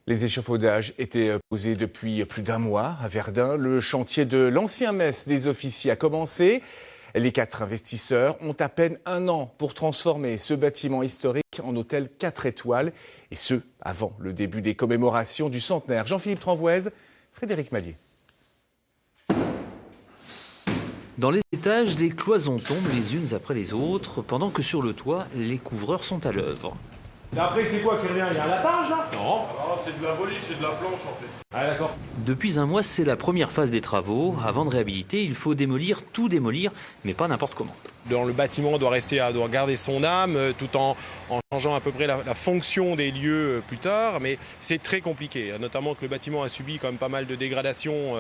Les échafaudages étaient posés depuis plus d'un mois à Verdun. Le chantier de l'ancien mess des officiers a commencé. Les 4 investisseurs ont à peine un an pour transformer ce bâtiment historique en hôtel 4 étoiles, et ce, avant le début des commémorations du centenaire. Jean-Philippe Tranvoise, Frédéric Mallier. Dans les étages, les cloisons tombent les unes après les autres, pendant que sur le toit, les couvreurs sont à l'œuvre. Et après, c'est quoi qui revient? Il y a un lapage là? Non, c'est de la voliche, c'est de la planche en fait. Ah d'accord. Depuis un mois, c'est la première phase des travaux. Avant de réhabiliter, il faut tout démolir, mais pas n'importe comment. Dans le bâtiment doit garder son âme tout en changeant à peu près la fonction des lieux plus tard, mais c'est très compliqué, notamment que le bâtiment a subi quand même pas mal de dégradations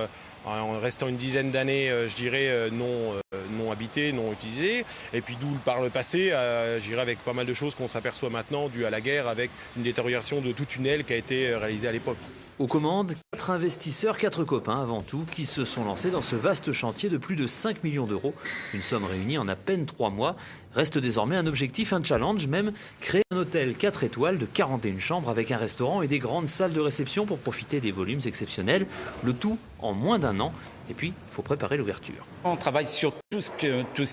en restant une dizaine d'années, je dirais, non habitées, non utilisées, et puis d'où par le passé, je dirais avec pas mal de choses qu'on s'aperçoit maintenant dues à la guerre, avec une détérioration de toute une aile qui a été réalisée à l'époque. Aux commandes, 4 investisseurs, 4 copains avant tout, qui se sont lancés dans ce vaste chantier de plus de 5 millions d'euros. Une somme réunie en à peine 3 mois. Reste désormais un objectif, un challenge même, créer un hôtel 4 étoiles de 41 chambres avec un restaurant et des grandes salles de réception pour profiter des volumes exceptionnels. Le tout en moins d'un an. Et puis, il faut préparer l'ouverture. On travaille sur tout ce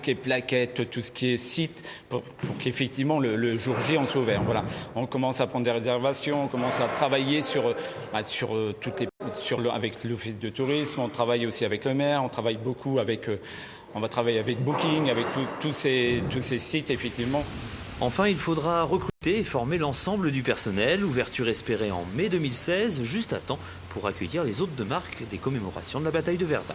qui est plaquettes, tout ce qui est site, pour qu'effectivement le jour J, on soit ouvert. Voilà. On commence à prendre des réservations, on commence à travailler avec l'office de tourisme, on travaille aussi avec le maire, on travaille beaucoup on va travailler avec Booking, avec tous ces sites, effectivement. Enfin, il faudra recruter et former l'ensemble du personnel. Ouverture espérée en mai 2016, juste à temps pour accueillir les hôtes de marque des commémorations de la bataille de Verdun.